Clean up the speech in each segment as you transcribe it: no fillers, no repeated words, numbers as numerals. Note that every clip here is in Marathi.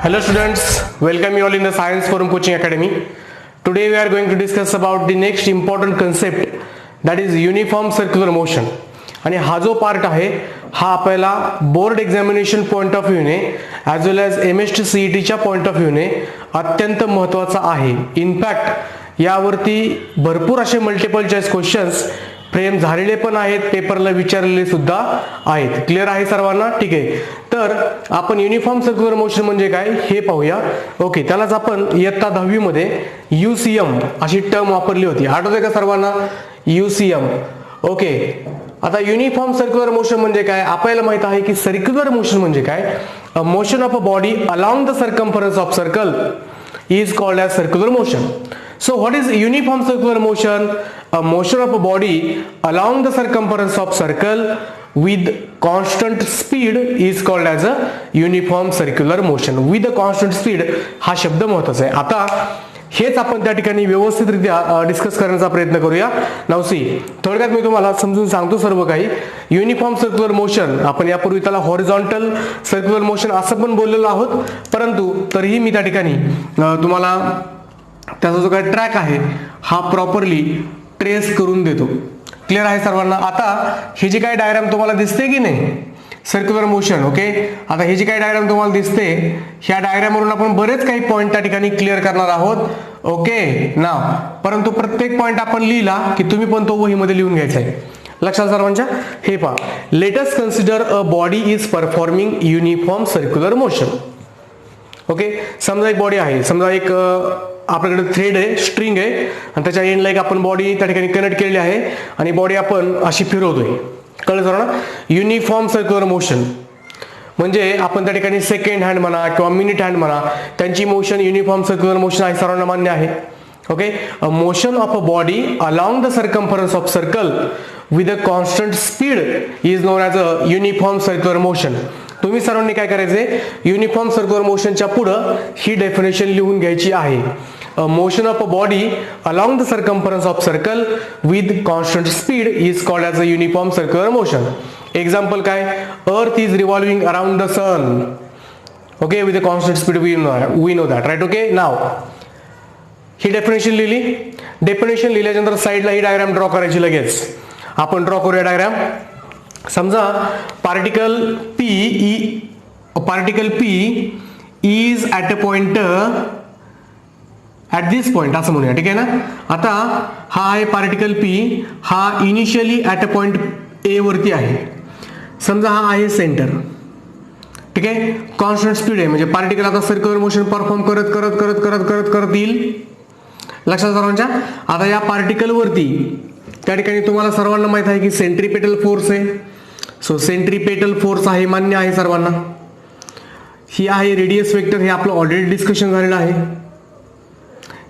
Hello students, welcome you all in the Science Forum Coaching Academy. Today we are going to discuss about the next important concept, that is uniform circular motion. आणि हा जो पार्ट आहे हा आपल्याला बोर्ड एक्झामिनेशन पॉइंट ऑफ व्ह्यूने ॲज वेल ॲज एमएसटी सीईटीच्या पॉइंट ऑफ व्ह्यूने अत्यंत महत्त्वाचा आहे. इनफॅक्ट यावरती भरपूर असे मल्टिपल चॉईस क्वेश्चन्स फ्रेम झालेले पण आहेत, पेपरला विचारलेले सुद्धा आहेत. क्लिअर आहे सर्वांना? ठीक आहे. तर आपण युनिफॉर्म सर्क्युलर मोशन म्हणजे काय हे पाहूया. ओके, त्यालाच आपण इयत्ता 10वी मध्ये यूसीएम अशी टर्म वापरली होती. आठवतंय का सर्वांना? यूसीएम. ओके, आता युनिफॉर्म सर्क्युलर मोशन म्हणजे काय आपल्याला माहित आहे की सर्क्युलर मोशन म्हणजे काय, a motion of a body along the circumference of circle is called as circular motion. So what is uniform circular motion? A motion of a body along the circumference of circle with constant speed is called as a uniform circular motion. With a constant speed हा शब्द महत्त्वाचा आहे. आता हेच आपण त्या ठिकाणी व्यवस्थितरित्या डिस्कस करण्याचा प्रयत्न करूया. नाउ सी, थोडक्यात मी तुम्हाला समजून सांगतो सर्व काही. युनिफॉर्म सर्क्युलर मोशन आपण यापूर्वी त्याला हॉरिझॉन्टल सर्क्युलर मोशन असं पण बोललेलो आहोत, परंतु तरीही मी त्या ठिकाणी तुम्हाला त्याचा जो काही ट्रॅक आहे हा प्रॉपरली ट्रेस करून देतो. क्लिअर आहे सर्वांना? आता ही जी काही डायग्राम तुम्हाला दिसते की नाही सर्क्युलर मोशन, ओके, आता ही जी काही डायग्राम तुम्हाला दिसते ह्या डायग्रामवरून आपण बरेच काही पॉइंट त्या ठिकाणी क्लिअर करणार आहोत. ओके ना, परंतु प्रत्येक पॉइंट आपण लिहिला की तुम्ही पण तो वहीमध्ये लिहून घ्यायचा आहे. लक्षात सर्वांच्या? हे पहा, let us consider a body is performing uniform circular motion. Okay, समजा एक बॉडी आहे, समजा एक आपल्याकडे थ्रेड आहे, स्ट्रिंग आहे आणि त्याच्या एंडला एक आपण बॉडी त्या ठिकाणी कनेक्ट केलेली आहे आणि बॉडी आपण अशी फिरवतोय. कळलं सर्वांना? युनिफॉर्म सर्क्युलर मोशन म्हणजे आपण त्या ठिकाणी सेकंड हँड म्हणा किंवा मिनिट हँड म्हणा, त्यांची मोशन युनिफॉर्म सर्क्युलर मोशन आहे, सर्वांना मान्य आहे. Okay, a motion of a body along the circumference of circle with a constant speed is non as a uniform circular motion. तुम्ही सर्वांनी काय करायचंय, युनिफॉर्म सर्क्युलर मोशनच्या पुढं ही डेफिनेशन लिहून घ्यायची आहे. A motion of a body along the circumference of circle with constant speed is called as a uniform circular motion. Example काय? Earth is revolving around the sun. Okay, with a constant speed we know that, right? Okay, now he definition लिहिली. डेफिनेशन लिहिल्यानंतर साइडला ही डायग्राम ड्रॉ करायची. लगेच आपण ड्रॉ करूया डायग्राम. समजा particle P is at a point at this point असं म्हणूया. ठीक आहे ना? आता हा आहे पार्टिकल P, हा initially at a point A वरती आहे. समजा हा आहे सेंटर. ठीक आहे, कॉन्स्टंट स्पीड आहे म्हणजे पार्टिकल आता सर्क्युलर मोशन परफॉर्म करत करत करत करत करत करत येईल. लक्षात सर्वांच्या? आता या पार्टिकल वरती त्या ठिकाणी तुम्हाला सर्वांना माहित आहे की सेंट्रीपेटल फोर्स आहे. सो सेंट्रीपेटल फोर्स आहे, मान्य आहे सर्वांना. ही आहे रेडियस वेक्टर, हे आपलं ऑलरेडी डिस्कशन झालेलं आहे.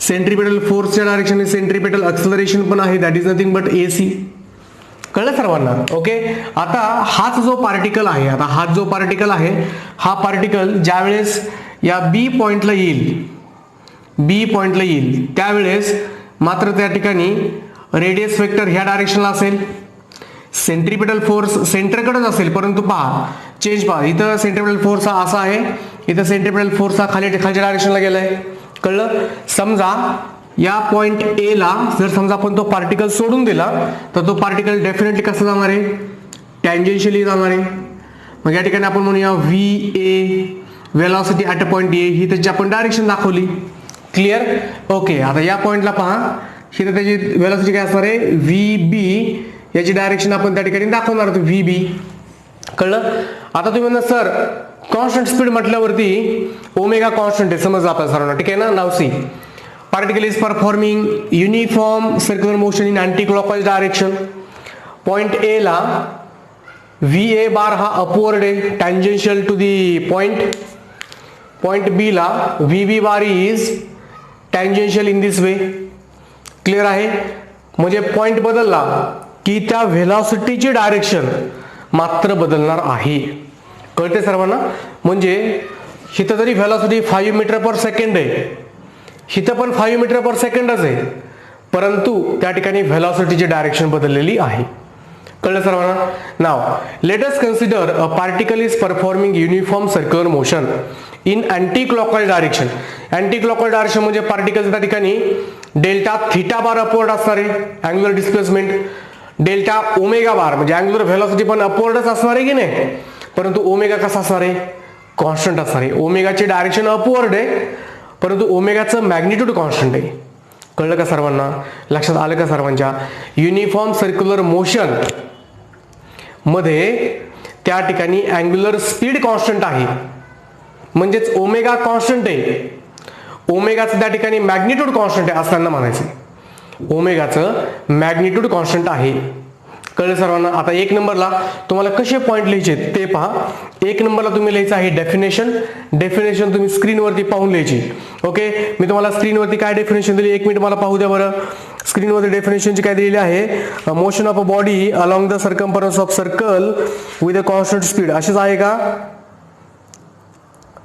सेंट्रीपेटल फोर्सच्या डायरेक्शन सेंट्रीपेटल एक्सेलरेशन पण आहे, that is nothing but AC. कळलं सर्वांना? ओके, आता हाच जो पार्टिकल आहे, आता हा जो पार्टिकल आहे हा पार्टिकल ज्या वेळेस या B पॉइंटला येईल त्यावेळेस मात्र त्या ठिकाणी रेडियस वेक्टर ह्या डायरेक्शनला असेल. सेंट्रीपेटल फोर्स सेंटरकडेच असेल, परंतु पहा चेंज पहा, इथं सेंट्रीपेटल फोर्स हा असा आहे, इथं सेंट्रीपेटल फोर्स हा खालच्या डायरेक्शनला गेलाय. कळलं? समजा या पॉइंट A ला जर समजा आपण तो पार्टिकल सोडून दिला तर तो पार्टिकल डेफिनेटली कसं जाणार आहे, टँजेन्शियली जाणार आहे. मग या ठिकाणी आपण म्हणूया VA velocity at a point A, ही त्याची आपण डायरेक्शन दाखवली. क्लिअर? ओके, आता या पॉइंटला पहा, ही तर त्याची वेलॉसिटी काय असणार आहे, VB, याची डायरेक्शन आपण त्या ठिकाणी दाखवणार आहोत VB. कळलं? आता तुम्ही म्हणता सर कॉन्स्टंट स्पीड म्हटल्यावरती ओमेगा कॉन्स्टंट आहे, समजलं आपल्या सर्वांना. ठीक आहे ना? Now see, particle is performing uniform circular motion in anti clockwise direction. Point A ला VA बार हा अपवर्ड आहे, tangential to the point. Point B ला VB bar is tangential in this way. Clear आहे? म्हणजे पॉइंट बदलला की त्या व्हेलॉसिटीची डायरेक्शन मात्र बदलणार आहे. कळते सर्वांना? म्हणजे इथं जरी व्हेलॉसिटी 5 मीटर पर सेकंड आहे, इथं पण 5 मीटर पर सेकंडच आहे, परंतु त्या ठिकाणी व्हेलॉसिटीची डायरेक्शन बदललेली आहे. कळलं सर्वांना? Now let us consider a particle is performing uniform circular motion in anti clockwise direction. Anti clockwise direction म्हणजे पार्टिकल त्या ठिकाणी डेल्टा थीटा बार अपवर्ड असणार आहे अँग्युलर डिस्प्लेसमेंट, डेल्टा ओमेगा बार म्हणजे अँग्युलर व्हेलॉसिटी पण अपवर्डच असणार आहे की नाही, परंतु ओमेगा कसा असणार आहे? कॉन्स्टंट असणार आहे. ओमेगाची डायरेक्शन अपवर्ड आहे परंतु ओमेगाचं मॅग्निट्यूड कॉन्स्टंट आहे. कळलं का सर्वांना? लक्षात आलं का सर्वांच्या? युनिफॉर्म सर्क्युलर मोशन मध्ये त्या ठिकाणी अँग्युलर स्पीड कॉन्स्टंट आहे म्हणजेच ओमेगा कॉन्स्टंट आहे. ओमेगाचं त्या ठिकाणी मॅग्निट्यूड कॉन्स्टंट आहे असताना म्हणायचं ओमेगाचं मॅग्निट्यूड कॉन्स्टंट आहे. कळलं सर्वांना? आता एक नंबरला तुम्हाला कसे पॉईंट लिहायचे ते पहा. एक नंबरला तुम्ही लिहायचं आहे डेफिनेशन. डेफिनेशन तुम्ही स्क्रीनवरती पाहून लिहायची. ओके, मी तुम्हाला स्क्रीनवरती काय डेफिनेशन दिली एक मिनिट मला पाहू द्या बरं. स्क्रीनवरती डेफिनेशनची काय दिलेली आहे? Motion of a body along the circumference of circle with a constant speed. अशीच आहे का?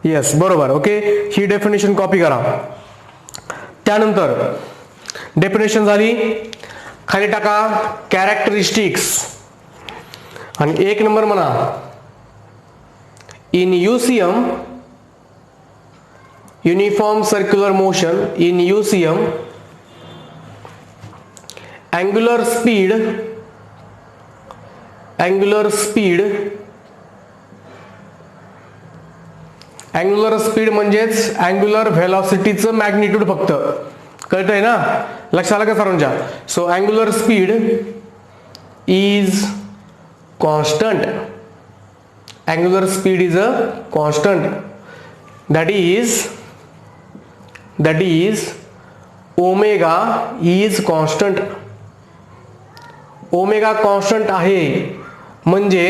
येस, बरोबर. ओके, ही डेफिनेशन कॉपी करा. त्यानंतर डेफिनेशन झाली, खाली टाका कॅरेक्टरिस्टिक्स आणि एक नंबर म्हणा in UCM uniform circular motion in UCM angular speed म्हणजेच अँग्युलर व्हेलॉसिटीचं मॅग्निट्यूड फक्त. कळतंय ना? लक्षात आलं का सर्वांच्या? So angular speed is constant. Angular speed is a constant. that is omega is constant. Omega constant आहे म्हणजे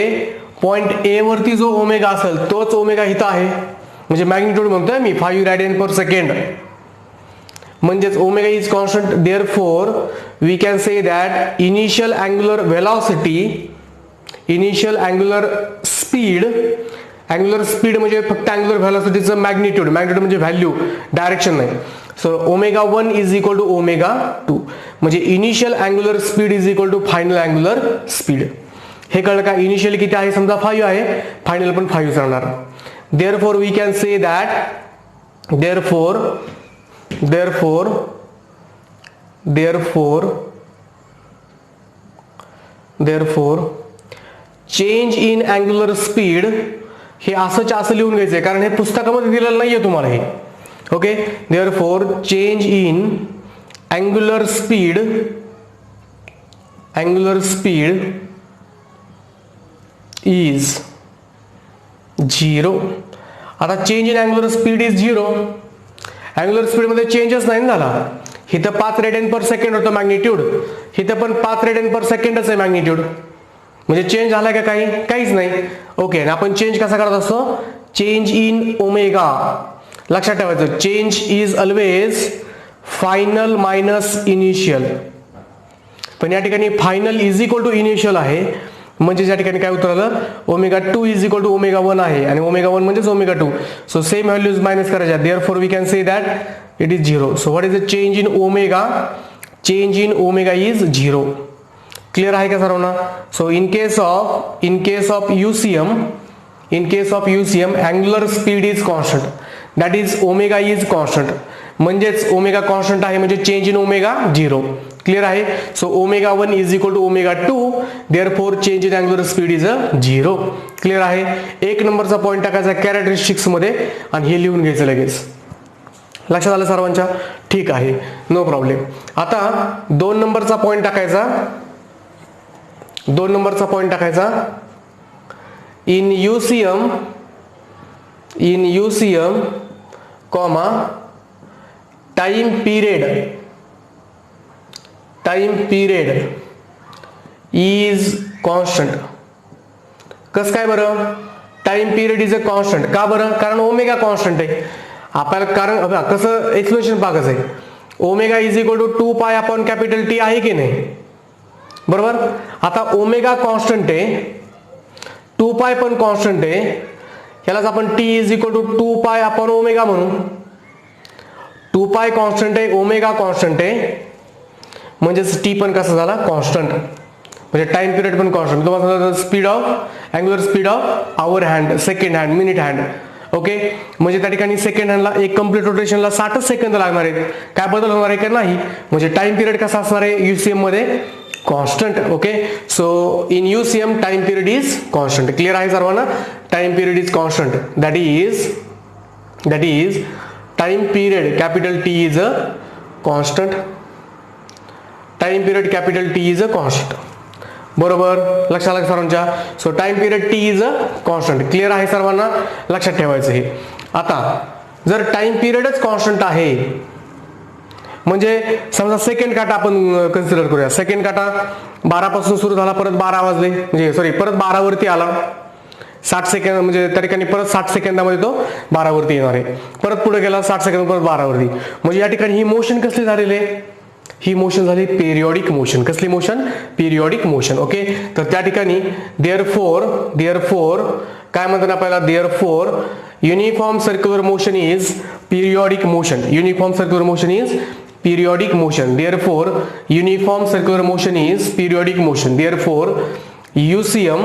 पॉइंट ए वरती जो ओमेगा असेल तोच ओमेगा इथं आहे म्हणजे मॅग्निट्यूड म्हणतोय मी 5 रेडियन पर सेकंड म्हणजेच omega is constant. Therefore we can say that initial angular velocity initial angular speed म्हणजे फक्त अँग्युलर व्हेलॉसिटीचं मॅग्निट्यूड म्हणजे व्हॅल्यू डायरेक्शन नाही. So omega 1 is equal to omega 2 म्हणजे initial angular speed is equal to final angular speed. हे कळलं का? इनिशियल किती आहे? समजा 5 आहे, फायनल पण 5 राहणार. Therefore we can say that therefore change in angular speed हे असं लिहून घ्यायचंय कारण हे पुस्तकामध्ये दिलेलं नाहीये तुम्हाला हे. Okay, therefore change in angular speed is 0. आता change in angular speed is 0. Angular speed मध्ये चेंजच नाही झाला. इथं 5 रेडियन पर सेकंड होतं मॅग्निट्यूड, इथं पण 5 रेडियन पर सेकंडच आहे मॅग्निट्यूड म्हणजे चेंज झाला का? काहीच नाही. ओके, आणि आपण चेंज कसा करत असतो? Change in omega. लक्षात ठेवायचं change is always final minus initial. पण या ठिकाणी final is equal to initial आहे म्हणजे या ठिकाणी काय उत्तर आलं? Omega 2 is equal to omega 1 आहे आणि ओमेगा 1 म्हणजेच omega 2. So same values minus करायच्या. Therefore we can say that it is 0. So what is the change in omega? Change in omega is 0. Clear आहे का सर्वांना? So in case of UCM angular speed is constant. That is omega is constant म्हणजेच ओमेगा कॉन्स्टंट आहे म्हणजे चेंज इन ओमेगा 0. क्लियर आहे? So omega 1 is equal to omega 2. Therefore change in angular speed is 0. Clear आहे? एक नंबरचा पॉईंट टाकायचा कॅरेक्टरिस्टिक्स मध्ये आणि हे लिहून घ्यायचं लगेच. लक्षात आलं सर्वांच्या? ठीक आहे, नो प्रॉब्लेम. आता 2 नंबरचा पॉईंट टाकायचा. In UCM comma time period is constant. कसं काय बरं? Time period is a constant का बरं? कारण ओमेगा कॉन्स्टंट आहे आपल्याला. कारण कसं एक्सप्लेनेशन पाहायचं आहे. Omega is equal to 2 pi upon capital T आहे की नाही? बरोबर. आता ओमेगा कॉन्स्टंट आहे, 2 पाय पण कॉन्स्टंट आहे, यालाच आपण T is equal to 2 pi upon omega म्हणू. 2 पाय कॉन्स्टंट आहे, ओमेगा कॉन्स्टंट आहे म्हणजेच टी पण कसा झाला? कॉन्स्टंट. म्हणजे टाइम पिरियड पण कॉन्स्टंट. तुम्हाला speed of angular speed of hour hand, second hand, minute hand. Okay, म्हणजे त्या ठिकाणी सेकंड हँडला एक कंप्लीट रोटेशनला 60 सेकंद लागणार आहेत. काय बदल होणार आहे का नाही. म्हणजे टाइम पिरियड कसा असणार आहे UCM मध्ये constant. Okay, so in UCM time period is constant. Clear आहे सर्वांना. Time period is constant. That is time period capital T is a constant. Time period capital T is a constant. बरोबर, लक्षात आलं सर्वांच्या. So time period T is a constant. Clear आहे सर्वांना, लक्षात ठेवायचं हे. आता जर टाइम पिरियडच कॉन्स्टंट आहे, म्हणजे समजा सेकंड काटा आपण कन्सिडर करूया. सेकंड काटा 12 पासून सुरू झाला, परत 12 वाजले, म्हणजे सॉरी परत 12 वरती आला. 60 सेकंद म्हणजे त्या ठिकाणी परत 60 सेकंदामध्ये तो 12 वरती येणार आहे. परत पुढे गेला 60 सेकंद, परत 12 वरती. म्हणजे या ठिकाणी ही मोशन कसली झालेली आहे. ही मोशन झाली पिरियॉडिक मोशन. कसली मोशन. Periodic motion. ओके, तर त्या ठिकाणी देअरफोर काय म्हणतात आपल्याला. Therefore uniform circular motion is periodic motion. Uniform circular motion is periodic motion. Therefore uniform circular motion is periodic motion. Therefore UCM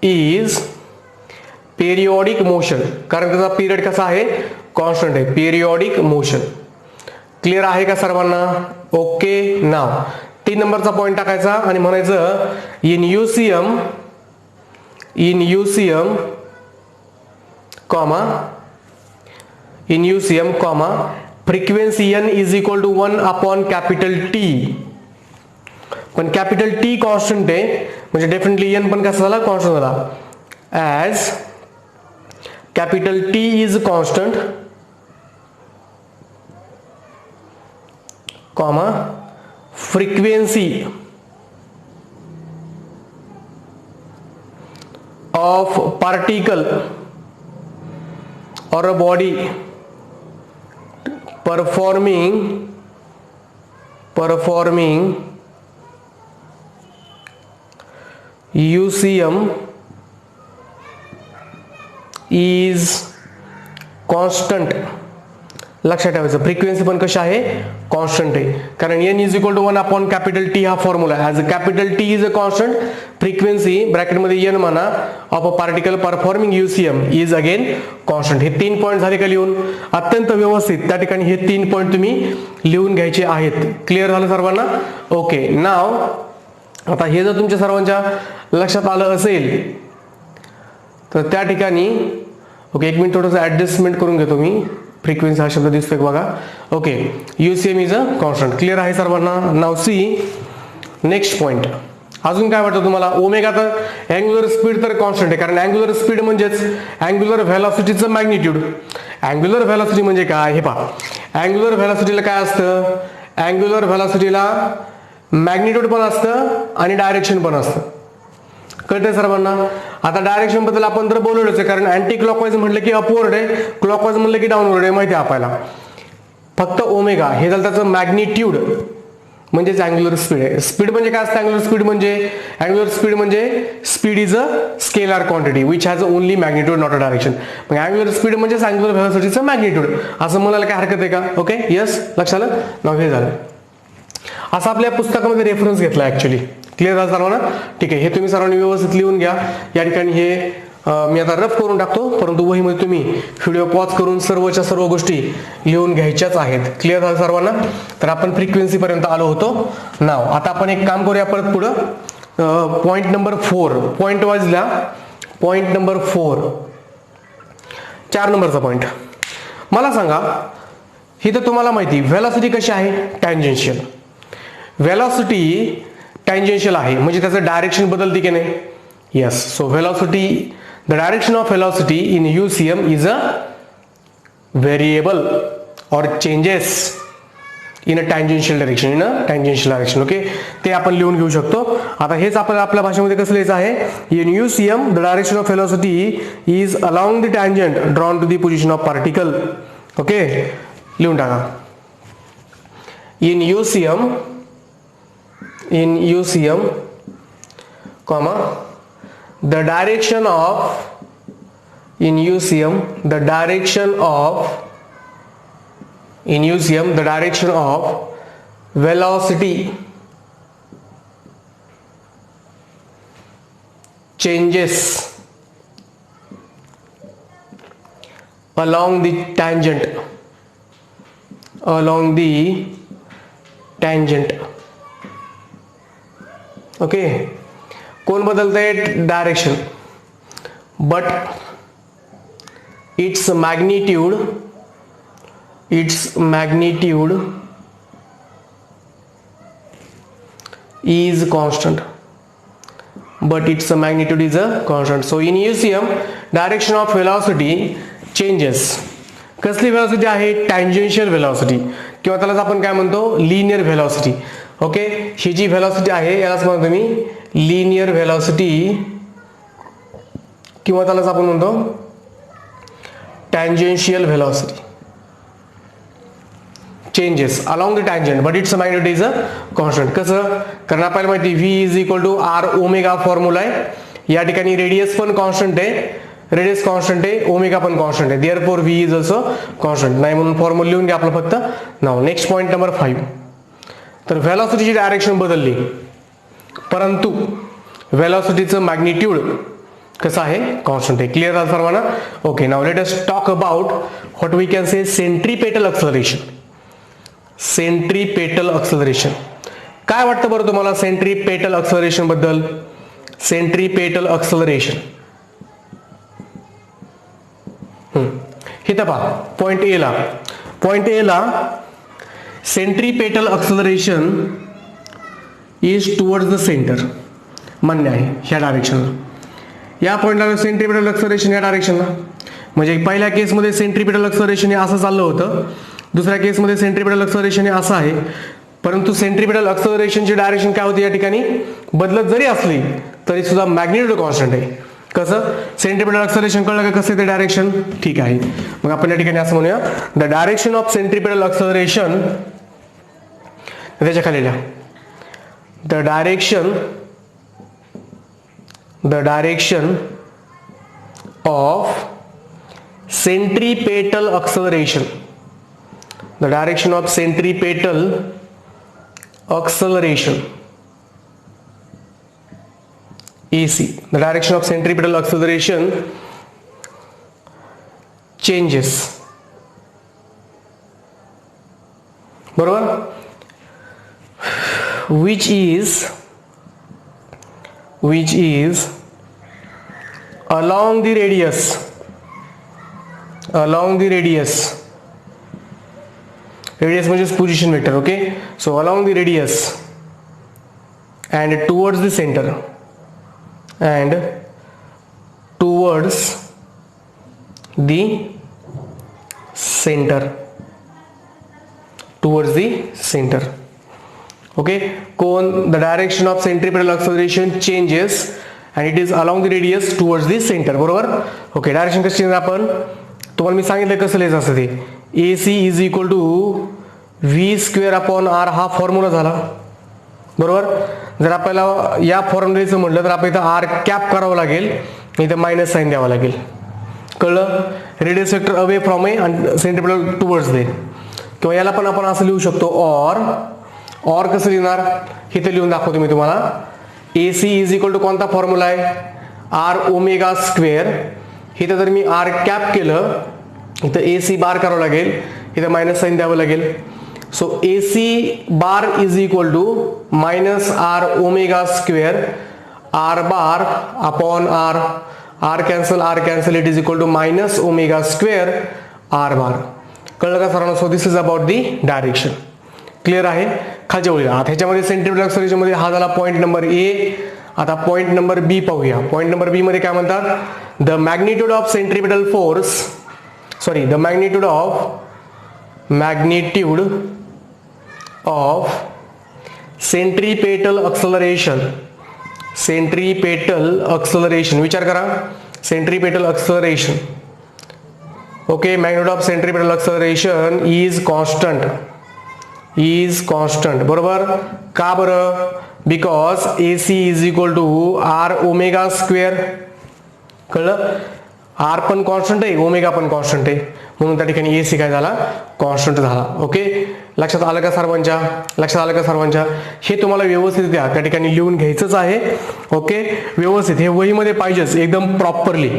is periodic motion. कारण त्याचा पिरियड कसा आहे. कॉन्स्टंट आहे. periodic motion. क्लिअर आहे का सर्वांना. ओके, नाव 3 नंबरचा पॉइंट टाकायचा आणि म्हणायचं in UCM comma frequency n is equal to 1 upon capital T. पण कॅपिटल T कॉन्स्टंट आहे, म्हणजे डेफिनेटली n पण कसा झाला. कॉन्स्टंट झाला. As capital T is constant comma frequency of particle और a body performing UCM is constant. लक्षात ठेवायचं. फ्रिक्वेन्सी पण कशी आहे. कॉन्स्टंट आहे. कारण n is equal to 1 upon capital T हा फॉर्म्युला आहे. As capital T is a constant, frequency ब्रॅकेटमध्ये n म्हणा of a particle performing UCM is again constant. हे 3 पॉईंट झाले का लिहून. अत्यंत व्यवस्थित त्या ठिकाणी हे 3 पॉईंट तुम्ही लिहून घ्यायचे आहेत. क्लिअर झालं सर्वांना. ओके, नाव आता हे जर तुमच्या सर्वांच्या लक्षात आलं असेल तर त्या ठिकाणी ओके, एक मिनिट थोडंसं ऍडजस्टमेंट करून घेतो मी. फ्रिक्वेन्सी हा शब्द दिसतोय बघा. Okay, UCM is a constant. Clear आहे सर्वांना. नाव सी नेक्स्ट पॉइंट. अजून काय वाटतं तुम्हाला. ओमेगा तर अँग्युलर स्पीड तर कॉन्स्टंट आहे, कारण अँग्युलर स्पीड म्हणजेच अँग्युलर व्हेलॉसिटीचं मॅग्निट्यूड. अँग्युलर व्हेलॉसिटी म्हणजे काय हे पहा. अँग्युलर व्हेलॉसिटीला काय असतं. अँग्युलर व्हेलॉसिटीला मॅग्निट्यूड पण असतं आणि डायरेक्शन पण असतं. कळतंय सर्वांना. आता डायरेक्शन बद्दल आपण तर बोललोच आहे, कारण अँटी क्लॉकवाईज म्हटलं की अपवर्ड आहे, क्लॉकवाईज म्हटलं की डाऊनवर्ड आहे, माहिती आहे आपल्याला. फक्त ओमेगा हे झालं त्याचं मॅग्निट्यूड म्हणजेच अँग्युलर स्पीड आहे. स्पीड म्हणजे काय असतं. अँग्युलर स्पीड म्हणजे speed is a scalar quantity which has only magnitude not a direction. मग अँग्युलर स्पीड म्हणजे अँग्युलर व्हेलॉसिटीचं मॅग्निट्यूड असं म्हणायला काय हरकत आहे का. ओके, यस, लक्षात आलं. नाव हे झालं. असं आपल्या पुस्तकामध्ये रेफरन्स घेतला ऍक्च्युली. क्लिअर झालं सर्वांना. ठीक आहे, हे तुम्ही सर्वांनी व्यवस्थित लिहून घ्या. या ठिकाणी हे मी आता रफ करून टाकतो, परंतु वहीमध्ये तुम्ही व्हिडिओ पॉज करून सर्वच्या सर्व गोष्टी लिहून घ्यायच्याच आहेत. क्लिअर झालं सर्वांना. तर आपण फ्रिक्वेन्सी पर्यंत आलो होतो. नाव आता आपण एक काम करूया परत पुढं. पॉइंट नंबर 4 पॉइंट वाजला. पॉइंट नंबर 4 4 नंबरचा पॉइंट. मला सांगा, ही तर तुम्हाला माहिती व्हेलॉसिटी कशी आहे. टँजेन्शियल. व्हेलॉसिटी टँजेन्शियल आहे म्हणजे त्याचं डायरेक्शन बदलते की नाही. Yes. So velocity, the direction of velocity in UCM is a variable और changes in a tangential direction. Okay, ते आपण लिहून घेऊ शकतो. आता हेच आपल्याला आपल्या भाषेमध्ये कसं लिहायचं आहे. In UCM the direction of velocity is along the tangent drawn to the position of particle. Okay, लिहून टाका. In UCM comma the direction of in UCM the direction of velocity changes along the tangent. Okay, कोण बदलतंय? Direction, but its magnitude is constant. So in ECM direction of velocity changes. कसली velocity आहे? tangential velocity किंवा त्यालाच आपण काय म्हणतो? linear velocity. ओके, ही जी velocity आहे यालाच म्हणतो मी linear velocity किंवा त्यालाच आपण म्हणतो tangential velocity. changes along the tangent but its magnitude is a constant. कसं? कारण आपल्याला माहिती v is equal to r omega formula आहे. या ठिकाणी रेडियस पण कॉन्स्टंट आहे, रेडियस कॉन्स्टंट आहे, ओमेगा पण कॉन्स्टंट आहे, therefore v is also constant. नाही म्हणून फॉर्म्युला लिहून घ्या आपलं फक्त नाव. Next point number 5. तर व्हेलॉसिटीची डायरेक्शन बदलली परंतु व्हेलॉसिटीचं मॅग्निट्यूड कसं आहे? कॉन्स्टंट आहे. क्लिअर झालं सर्वांना? Okay, now let us talk about what we can say centripetal acceleration. Centripetal acceleration काय वाटतं बरं तुम्हाला सेंट्रीपेटल एक्सेलरेशन बद्दल? सेंट्रीपेटल एक्सेलरेशन इथं पहा, पॉइंट ए ला centripetal acceleration is towards the centre म्हणणे आहे ह्या डायरेक्शनला. या पॉइंटला सेंट्रीपेटल एक्सेलरेशन या डायरेक्शनला, म्हणजे पहिल्या केसमध्ये सेंट्रीपेटल एक्सेलरेशन हे असं चाललं होतं, दुसऱ्या केसमध्ये सेंट्रीपेटल एक्सेलरेशन हे असं आहे. परंतु सेंट्रीपेटल एक्सेलरेशनची डायरेक्शन काय होती? या ठिकाणी बदलत जरी असली तरी सुद्धा मॅग्निट्यूड कॉन्स्टंट आहे. कसं? सेंट्रीपेटल एक्सेलरेशन कळलं का कसं ते डायरेक्शन? ठीक आहे, मग आपण या ठिकाणी असं म्हणूया the direction of centripetal acceleration, त्याच्या खाली लिहा the direction of centripetal acceleration. The direction of centripetal acceleration AC. The direction of centripetal acceleration changes. बरोबर? Which is along the radius. Radius means position vector. Okay, so along the radius and towards the center Okay, the direction of centripetal acceleration changes and it is along the radius towards the center. बरोबर? ओके, डायरेक्शन कशी आपण तुम्हाला मी सांगितलं कसं लिहायचं असतं ते. AC is equal to v square upon r हा फॉर्म्युला झाला. बरोबर? जर आपल्याला या फॉर्म्युलेचं म्हटलं तर आपण इथं आर कॅप करावं लागेल, इथं मायनस साइन द्यावं लागेल. कळलं? रेडियस वेक्टर अवे फ्रॉम ए आणि सेंट्रिपेटल टुवर्ड्स दे. किंवा याला पण आपण असं लिहू शकतो ऑर कसं लिहिणार हे तर लिहून दाखवतो मी तुम्हाला. AC इज इक्वल टू कोणता फॉर्म्युला आहे? R omega square. इथं जर मी आर कॅप केलं इथं AC बार करावं लागेल, इथं मायनस साइन द्यावं लागेल. So AC bar is equal to minus r omega square r bar upon r cancel it is equal to minus omega square r bar. कळलं का सर्वांना? So this is about the direction. Clear आहे? खालच्या ओळीला आता ह्याच्यामध्ये सेंट्रिपेटल एक्सेलरेशन मध्ये हा झाला पॉईंट नंबर ए. आता पॉईंट नंबर बी पाहूया. पॉईंट नंबर बी मध्ये काय म्हणतात? The magnitude of centripetal acceleration. विचार करा, centripetal acceleration. Okay, magnitude of centripetal acceleration is constant. बरोबर? का बरं? Because AC is equal to r omega square. कळलं? आर पण कॉन्स्टंट आहे, ओमेगा पण कॉन्स्टंट आहे, म्हणून त्या ठिकाणी एसी काय झाला, कॉन्स्टंट झाला. ओके, लक्षात आलं का सर्वांच्या? लक्षात आलं का सर्वांच्या? हे तुम्हाला व्यवस्थित द्या त्या ठिकाणी लिहून घ्यायचंच आहे. ओके, व्यवस्थित हे वहीमध्ये पाहिजेच, एकदम प्रॉपरली.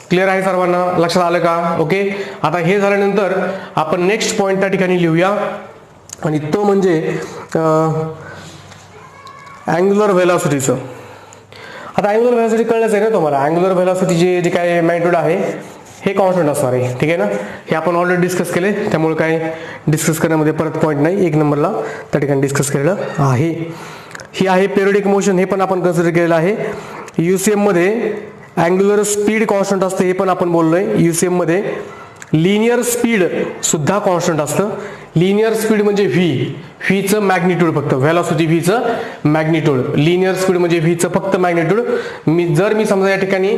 क्लिअर आहे सर्वांना? लक्षात आलं का? ओके, आता हे झाल्यानंतर आपण नेक्स्ट पॉइंट त्या ठिकाणी लिहूया, आणि तो म्हणजे अँग्युलर व्हेलॉसिटीचं. आता अँग्युलर व्हेलॉसिटी कळलंच आहे ना तुम्हाला. अँग्युलर व्हेलॉसिटी जे काय मॅग्निट्यूड आहे हे कॉन्स्टंट असणार आहे. ठीक आहे ना, हे आपण ऑलरेडी डिस्कस केले, त्यामुळे काय डिस्कस करण्यामध्ये परत पॉईंट नाही. एक नंबरला त्या ठिकाणी डिस्कस केलेलं आहे. ही आहे पिरियडिक मोशन, हे पण आपण कन्सिडर केलेलं आहे. UCM मध्ये अँग्युलर स्पीड कॉन्स्टंट असते, हे पण आपण बोललोय. UCM मध्ये लिनियर स्पीड सुद्धा कॉन्स्टंट असतं. लिनियर स्पीड म्हणजे व्हीचं मॅग्निट्यूड, फक्त व्हेलॉसिटी व्हीचं मॅग्निट्यूड. लिनियर स्पीड म्हणजे व्हीचं फक्त मॅग्निट्यूड. जर मी समजा या ठिकाणी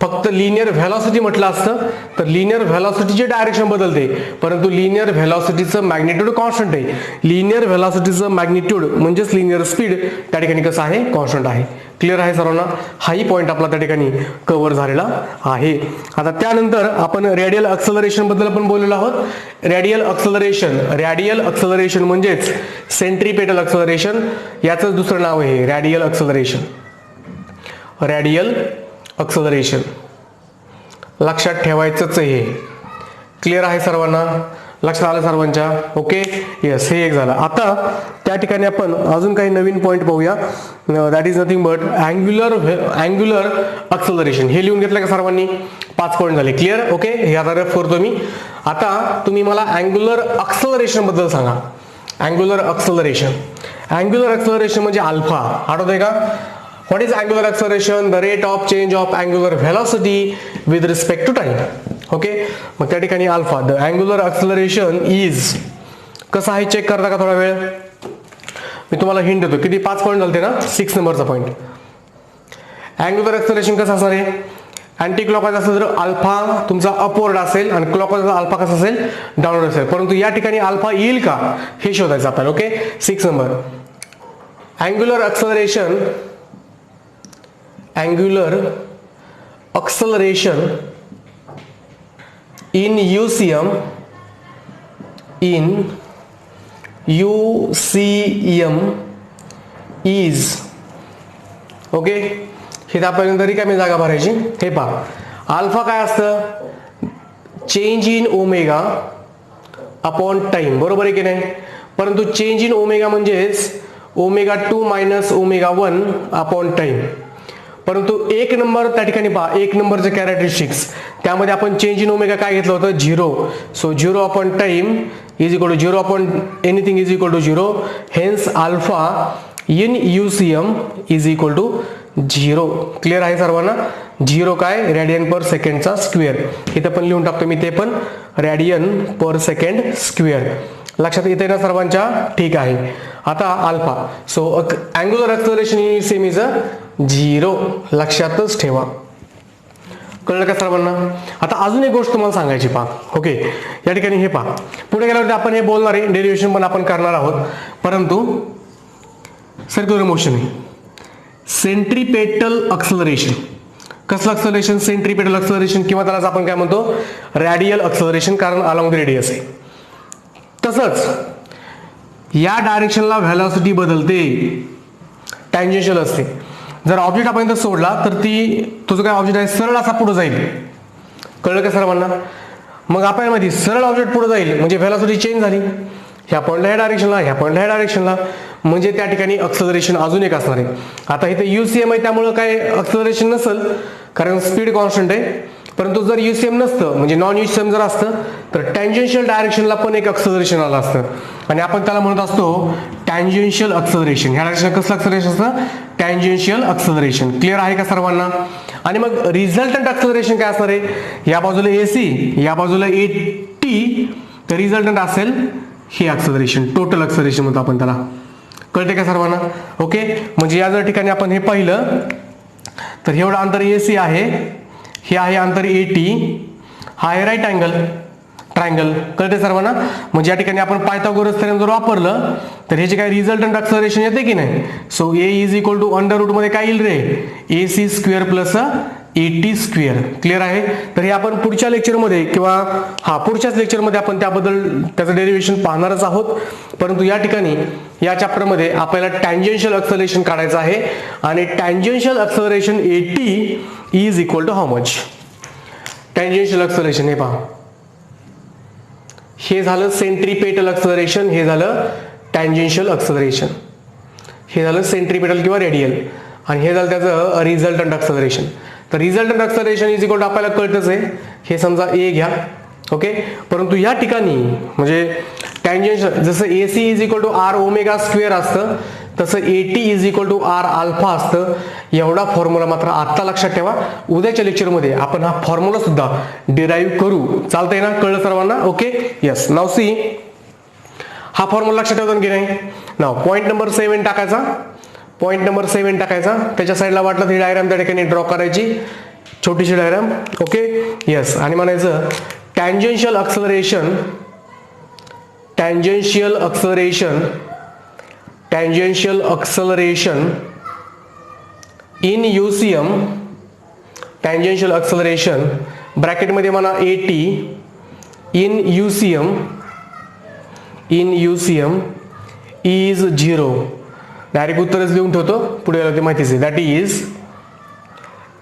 फक्त लिनियर व्हेलॉसिटी म्हटलं असतं तर लिनियर व्हेलॉसिटीची डायरेक्शन बदलते, परंतु लिनियर व्हेलॉसिटीचं मॅग्निट्यूड कॉन्स्टंट आहे. लिनियर व्हेलॉसिटीचं मॅग्निट्यूड म्हणजेच लिनियर स्पीड त्या ठिकाणी कसं आहे, कॉन्स्टंट आहे. क्लिअर आहे सर्वांना? हाही पॉईंट आपला त्या ठिकाणी कव्हर झालेला आहे. आता त्यानंतर आपण रेडियल एक्सेलरेशन बद्दल पण बोललेलो आहोत. रेडियल एक्सेलरेशन म्हणजेच सेंट्रीपेटल एक्सेलरेशन, याचं दुसरं नाव आहे रेडियल एक्सेलरेशन. रेडियल एक्सेलरेशन लक्षात ठेवायचंच आहे. क्लिअर आहे सर्वांना? लक्षात आलं सर्वांच्या? ओके, येस, हे एक झालं. आता त्या ठिकाणी आपण अजून काही नवीन पॉईंट पाहूया. That is nothing but angular acceleration. हे लिहून घेतलं का सर्वांनी? 5 पॉईंट झाले. क्लिअर? ओके, हे आता रेफ करतो मी. आता तुम्ही मला अँग्युलर एक्सेलरेशन बद्दल सांगा. अँग्युलर एक्सेलरेशन म्हणजे अल्फा. आठवतंय का? What is angular acceleration? The rate of change of angular velocity with respect to time. Okay, मग त्या ठिकाणी alpha, the angular acceleration is, कसं आहे चेक करता का थोडा वेळ? मी तुम्हाला हिंट देतो. किती 5 पॉईंट झाले ना? 6 नंबरचा पॉईंट. अँग्युलर एक्सेलरेशन कसं असणार आहे? अँटी क्लॉकवाईज असेल तर अल्फा तुमचा अपवर्ड असेल आणि क्लॉकवाईज अल्फा कसा असेल, डाऊनवर्ड असेल. परंतु या ठिकाणी अल्फा येईल का हे शोधायचं आपल्याला. Okay, 6 number. Angular acceleration in UCM is, okay, हे आपल्याला रिकामी जागा भरायची. हे पहा, अल्फा काय असतं? Change in omega upon time, बरोबर आहे की नाही? परंतु चेंज इन ओमेगा म्हणजेच omega 2 minus omega 1 upon time. परंतु एक नंबर त्या ठिकाणी पहा, एक नंबरचे कॅरेक्टरिस्टिक्स, त्यामध्ये आपण चेंज इन ओमेगा काय घेतलं होतं? 0. So 0 upon time is equal to 0 upon anything is equal to 0. Hence alpha in UCM is equal to 0. Clear आहे सर्वांना? 0 काय? रेडियन पर सेकंडचा स्क्वेअर. इथं पण लिहून टाकतो मी, ते पण रेडियन पर सेकंड स्क्वेअर. लक्षात येते ना सर्वांच्या? ठीक आहे. आता alpha, so angular acceleration in UCM is 0. लक्षातच ठेवा. कळलं का सर्वांना? आता अजून एक गोष्ट तुम्हाला सांगायची पहा. ओके, या ठिकाणी हे पहा, पुढे गेल्यावरती आपण हे बोलणार आहे, डेरिव्हेशन पण आपण करणार आहोत. परंतु सर्क्युलर मोशन आहे, सेंट्रीपेटल एक्सेलरेशन. कसलं एक्सेलरेशन? सेंट्रीपेटल एक्सेलरेशन, किंवा त्याला आपण काय म्हणतो? रेडियल एक्सेलरेशन, कारण अलॉंग द रेडियस आहे. तसंच या डायरेक्शनला व्हेलॉसिटी बदलते, टँजेन्शियल असते. जर ऑब्जेक्ट आपण इथं सोडला तर तो जो काय ऑब्जेक्ट आहे सरळ असा पुढे जाईल. कळलं का सर्वांना? मग आपल्याला माहिती, सरळ ऑब्जेक्ट पुढे जाईल म्हणजे व्हेलॉसिटी चेंज झाली. ह्या पॉईंटला ह्या डायरेक्शनला, ह्या पॉईंटला ह्या डायरेक्शनला, म्हणजे त्या ठिकाणी एक्सेलरेशन अजून एक असणार आहे. आता इथे UCM आहे त्यामुळे काय एक्सेलरेशन नसेल, कारण स्पीड कॉन्स्टंट आहे. परंतु जर UCM नसतं, म्हणजे नॉन UCM जर असतं, तर टँजेन्शियल डायरेक्शनला पण एक एक्सेलरेशन आलं असतं, आणि आपण त्याला म्हणत असतो टँजेन्शियल एक्सेलरेशन. ह्या डायरेक्शन कसलं एक्सेलरेशन असतं? Tangential acceleration. क्लिअर आहे का सर्वांना? आणि मग रिझल्टंट एक्सेलरेशन काय असणार आहे? या बाजूला AC, या बाजूला AT, तर रिझल्टंट असेल हे एक्सेलरेशन, टोटल एक्सेलरेशन म्हणतो आपण त्याला. कळते का सर्वांना? ओके, म्हणजे या जर ठिकाणी आपण हे पाहिलं तर एवढं अंतर AC आहे, हे आहे अंतर AT, हा आहे राईट अँगल ट्रायंगल. कळते सर्वांना? म्हणजे या ठिकाणी आपण पायथागोरस थेरम जर वापरलं तर ह्याचे काय रिझल्टंट एक्सेलरेशन येते की नाही? So A is equal to under root मध्ये काय येईल रे? AC square plus AT square. Clear आहे. तर हे आपण पुढच्या लेक्चरमध्ये किंवा पुढच्याच लेक्चरमध्ये आपण त्याबद्दल त्याचं डेरिव्हेशन पाहणारच आहोत. परंतु या ठिकाणी या चॅप्टरमध्ये आपल्याला टँजेन्शियल एक्सेलरेशन काढायचं आहे आणि tangential acceleration AT is equal to how much. Tangential acceleration हे पहा, हे झालं सेंट्रीपेटल एक्सेलरेशन, हे झालं टँजेन्शियल एक्सेलरेशन, हे झालं सेंट्रीपेटल किंवा रेडियल आणि हे झालं त्याचं रिझल्टंट एक्सेलरेशन. तर resultant acceleration is equal to आपल्याला कळतच आहे, हे समजा ए घ्या. ओके. परंतु या ठिकाणी म्हणजे टँजेन्शियल जसं AC is equal to R omega square असतं तसं AT is equal to R alpha असतं. एवढा फॉर्म्युला मात्र आता लक्षात ठेवा. उद्याच्या लेक्चरमध्ये आपण हा फॉर्म्युला सुद्धा डिराईव्ह करू. चालतंय ना? कळलं सर्वांना? ओके. येस. नाव सी, हा फॉर्म्युला लक्षात ठेवता की नाही? नाव पॉईंट नंबर 7 टाकायचा, पॉईंट नंबर 7 टाकायचा. त्याच्या साईडला वाटलं ती डायग्राम त्या ठिकाणी ड्रॉ करायची, छोटीशी डायग्राम. ओके. येस. आणि म्हणायचं tangential acceleration, tangential acceleration, tangential acceleration in UCM, tangential acceleration ब्रॅकेटमध्ये म्हणा AT in UCM, in UCM is 0. Direct उत्तरच लिहून ठेवतो, पुढे ते माहितीच आहे. That is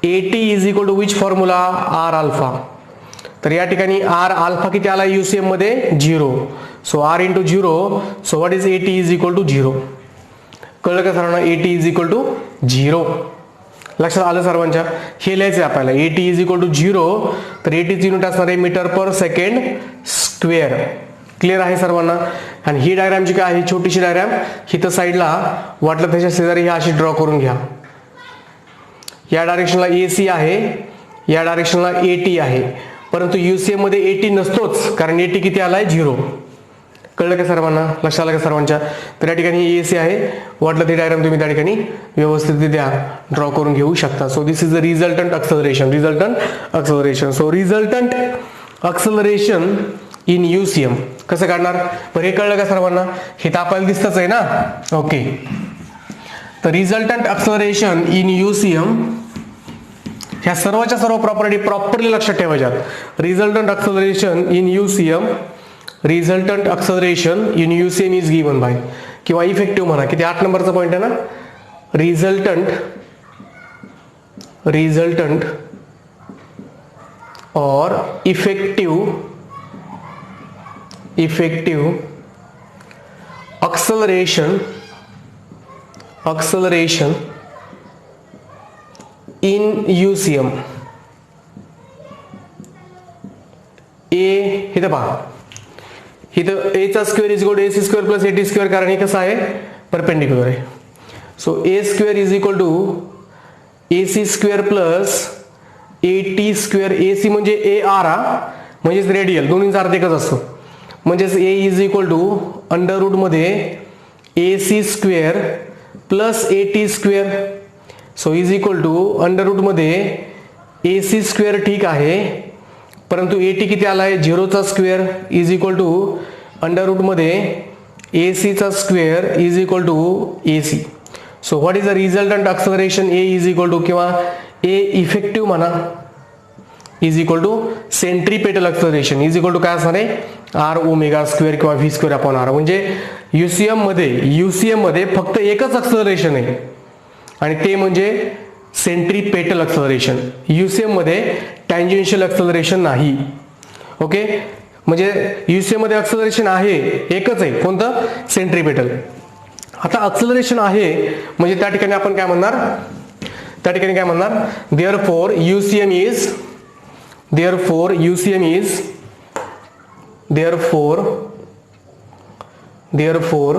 AT is equal to which formula? R alpha. तर या ठिकाणी R अल्फा किती आला UCM मध्ये? 0. So R into 0. So what is AT is equal to 0. कळलं का सर्वांना? AT is equal to 0. लक्षात आलं सर्वांच्या? हे लिहायचं आहे आपल्याला. AT is equal to 0. तर AT ची युनिट असणार आहे metre per second square. Clear आहे सर्वांना? आणि ही डायग्राम जी काय आहे, छोटीशी डायग्राम, ही तर साईडला वाटलं त्याच्या शेजारी ही अशी ड्रॉ करून घ्या. या डायरेक्शनला AC आहे, या डायरेक्शनला AT आहे. परंतु UCM मध्ये AT नसतोच, कारण AT किती आलाय? 0. कळलं का सर्वांना? लक्षात आलं का सर्वांच्या? तर या ठिकाणी AC आहे, वाटलं ती डायग्राम तुम्ही त्या ठिकाणी व्यवस्थितरित्या ड्रॉ करून घेऊ शकता. So this is the resultant acceleration, resultant acceleration. So resultant acceleration in UCM कसं काढणार? पण हे कळलं का सर्वांना? हे तर आपल्याला दिसतच आहे ना? ओके. तर रिझल्टंट एक्सेलरेशन इन UCM, ह्या सर्वच्या सर्व प्रॉपर्टी प्रॉपरली लक्षात ठेवायच्यात. Resultant acceleration in UCM, resultant acceleration in UCM is given by, किंवा इफेक्टिव्ह म्हणा, किती 8 नंबरचा पॉईंट आहे ना? रिझल्टंट, रिझल्टंट और effective, effective acceleration, acceleration in UCM. ए इथं पहा, इथं A चा square is equal to AC square plus AT square, कारण हे कसं आहे? परपेंडिक्युलर आहे. So A square is equal to AC square plus AT square. AC म्हणजे AR म्हणजेच रेडियल, दोन्हींचा अर्थ एकच असतो. म्हणजेच A is equal to under root मध्ये AC square plus AT square. So is equal to under root मध्ये AC स्क्वेअर. ठीक आहे, परंतु AT किती आलाय? 0 चा square is equal to under root मध्ये AC चा square is equal to AC. So what is the resultant acceleration? A is equal to, किंवा A इफेक्टिव्ह म्हणा, is equal to centripetal acceleration is equal to काय असणार आहे? R ओमेगा स्क्वेअर किंवा V स्क्वेअर अपॉन R. म्हणजे UCM मध्ये फक्त एकच एक्सेलरेशन आहे आणि ते म्हणजे सेंट्रीपेटल एक्सेलरेशन. UCM मध्ये टँजेन्शियल एक्सेलरेशन नाही. ओके. म्हणजे UCM मध्ये एक्सेलरेशन आहे, एकच आहे, कोणतं? सेंट्रीपेटल. आता एक्सेलरेशन आहे म्हणजे त्या ठिकाणी आपण काय म्हणणार? त्या ठिकाणी काय म्हणणार? Therefore UCM is, therefore UCM is, therefore, therefore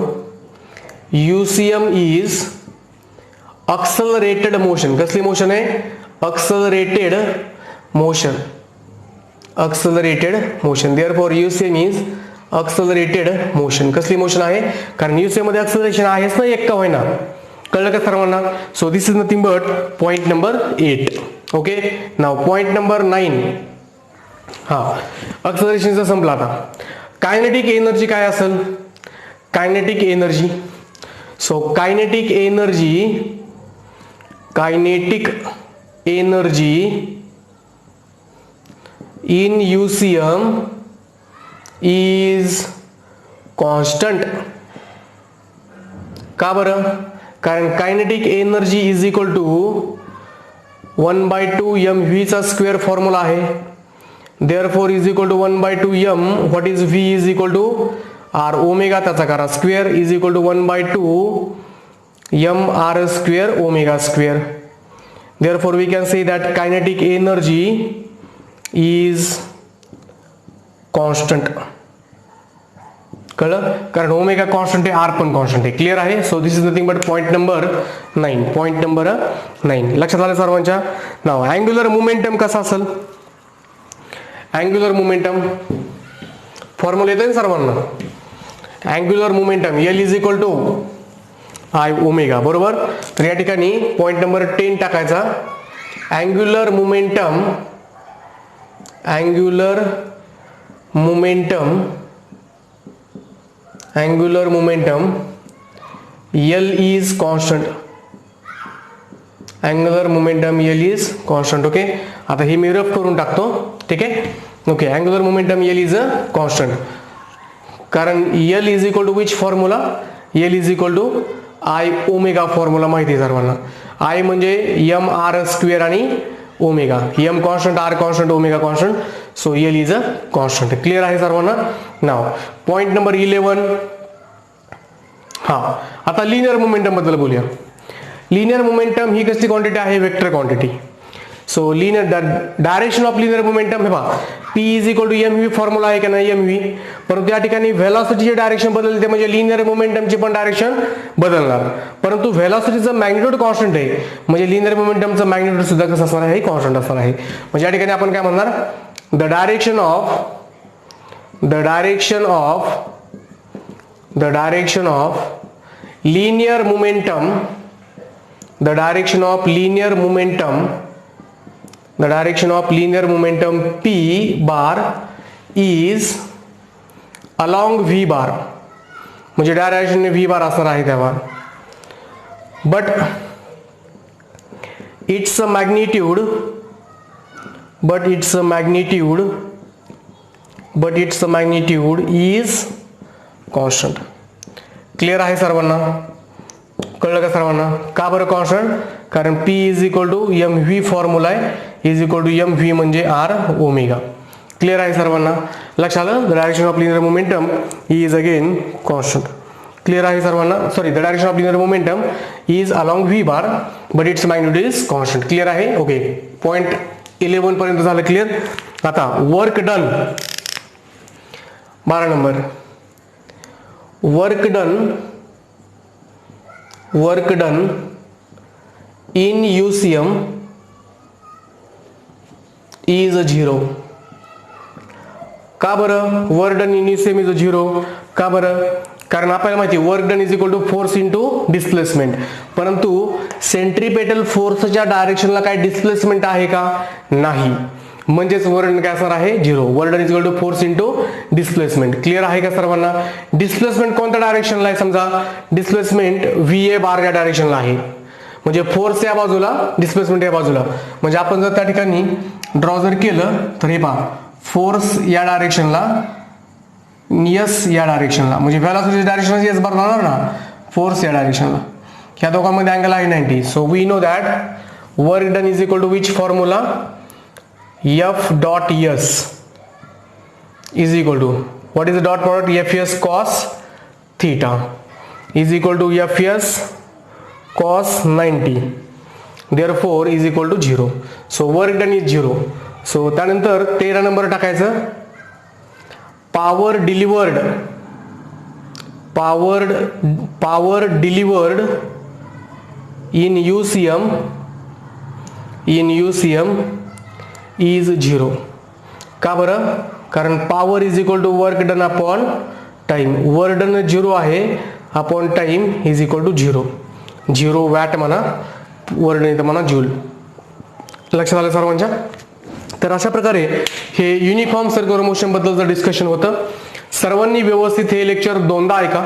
UCM is accelerated motion. कसली मोशन आहे? Accelerated motion, accelerated motion. Therefore UCM is accelerated motion. कसली मोशन आहे? कारण UCM मध्ये एक्सेलरेशन आहेच ना, एक का होईना. कळलं का सर्वांना? So this is nothing but point number 8. Okay. Now point number 9. हा, एक्सेलरेशनचा संपला. आता कायनेटिक एनर्जी काय असेल? Kinetic energy. So kinetic energy, kinetic energy in UCM is constant. का बरं? कारण kinetic energy is equal to 1/2 mv चा स्क्वेअर फॉर्म्युला आहे. Therefore is equal to 1/2 m. What is v is equal to r omega, त्याचा करा square, is equal to 1/2 m r square omega square. Therefore we can say that kinetic energy is constant. कळलं? कारण ओमेगा कॉन्स्टंट आहे, आर पण कॉन्स्टंट आहे. क्लिअर आहे? So this is nothing but point number 9. Point number 9 लक्षात आलं सर्वांच्या? नाव अँग्युलर मोमेंटम कसा असेल? अँग्युलर मोमेंटम फॉर्म्युला येतोय सर्वांना. Angular momentum L is equal to I omega. बरोबर? तर या ठिकाणी पॉइंट नंबर 10 टाकायचा. Angular momentum L is constant. Angular momentum L is constant. Okay, आता हे मी रफ करून टाकतो. ठीक आहे? Okay, angular momentum L is a constant. कारण L is equal to which formula? L is equal to I omega formula माहिती आहे सर्वांना. I म्हणजे m r स्क्वेअर आणि omega. m constant, r constant, omega constant. So L is a constant. Clear आहे सर्वांना? नाव पॉइंट नंबर 11. हा, आता लिनियर मोमेंटम बद्दल बोलूया. लिनियर मोमेंटम ही कसली क्वांटिटी आहे? Vector quantity. So linear direction of linear momentum हे पहा, P is equal to mv formula आहे का नाही? mv. परंतु या ठिकाणी व्हेलॉसिटीची डायरेक्शन बदलते, म्हणजे लिनियर मोमेंटमची पण डायरेक्शन बदलणार. परंतु व्हेलॉसिटीचं मॅग्निट्यूड कॉन्स्टंट आहे, म्हणजे लिनियर मोमेंटमचं मॅग्निट्यूड सुद्धा कसं असणार आहे? कॉन्स्टंट असणार आहे. म्हणजे या ठिकाणी आपण काय म्हणणार? The direction of linear momentum P bar is along V bar. म्हणजे डायरेक्शन V बार असणार आहे तेव्हा. But its magnitude is constant. Clear आहे सर्वांना? कळलं का सर्वांना? का बरं कॉन्स्टंट? कारण P is equal to mv formula आहे, इज इक्वल टू mv म्हणजे r ओमेगा. क्लिअर आहे सर्वांना? लक्षात आलं? The direction of linear momentum is again constant. Clear आहे सर्वांना? Sorry, the direction of linear momentum is along v bar but its magnitude is constant. Clear आहे? ओके, पॉइंट 11 पर्यंत झालं क्लिअर. आता work done 12 number. Work done in UCM is a 0. का बरं work done in UCM is a 0? का बरं? कारण आपल्याला माहिती work done is equal to force into displacement. परंतु सेंट्रीपेटल फोर्सच्या डायरेक्शनला काय डिस्प्लेसमेंट आहे का? नाही. म्हणजेच वर्क डन काय असणार आहे? 0. Work done is equal to force into displacement. Clear आहे का सर्वांना? डिस्प्लेसमेंट कोणत्या डायरेक्शनला आहे? समजा डिस्प्लेसमेंट VA बार या डायरेक्शनला आहे, म्हणजे फोर्स या बाजूला, डिस्प्लेसमेंट या बाजूला. म्हणजे आपण जर त्या ठिकाणी ड्रॉ जर केलं तर हे पहा, फोर्स या डायरेक्शनला, यस या डायरेक्शनला, म्हणजे व्हेलॉसिटी डायरेक्शन यस बार राहणार ना, फोर्स या डायरेक्शनला. ह्या दोघांमध्ये अँगल आहे 90. So we know that work done is equal to which formula? F dot S is equal to what is the dot product? FS cos theta is equal to FS cos 90. therefore is equal to 0. so work done is 0. so त्यानंतर 13 नंबर टाकायचं. Power delivered in UCM is 0. का बरं? कारण power is equal to work done upon time. Work done 0 आहे upon time is equal to 0 watt म्हणा, वर्क डन म्हणा जूल. लक्षात आलं सर्वांच्या? तर अशा प्रकारे हे युनिफॉर्म सर्क्युलर मोशन बद्दलचं डिस्कशन होतं. सर्वांनी व्यवस्थित हे लेक्चर दोनदा ऐका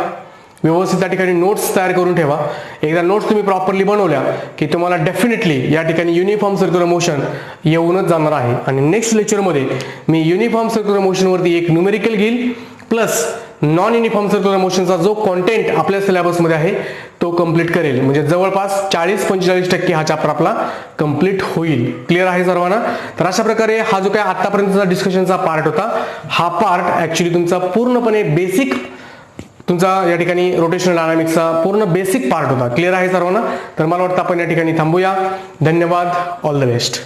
व्यवस्थित त्या ठिकाणी नोट्स तयार करून ठेवा. एकदा नोट्स तुम्ही प्रॉपरली बनवल्या की तुम्हाला डेफिनेटली या ठिकाणी युनिफॉर्म सर्क्युलर मोशन येऊनच जाणार आहे. आणि नेक्स्ट लेक्चरमध्ये मी युनिफॉर्म सर्क्युलर मोशनवरती एक न्यूमेरिकल घेईल प्लस नॉन युनिफॉर्म सर्क्युलर मोशनचा जो कॉन्टेंट आपल्या सिलेबसमध्ये आहे तो कंप्लीट करेल. म्हणजे जवळपास 40-45% हा चॅप्टर आपला कंप्लीट होईल. क्लिअर आहे सर्वांना? तर अशा प्रकारे हा जो काय आतापर्यंतचा डिस्कशनचा पार्ट होता, हा पार्ट ऍक्च्युली तुमचा पूर्णपणे बेसिक तुमचा या ठिकाणी रोटेशनल डायनामिक्सचा पूर्ण बेसिक पार्ट होता. क्लिअर आहे सर्वांना? तर मला वाटतं आपण या ठिकाणी थांबूया. धन्यवाद. All the best.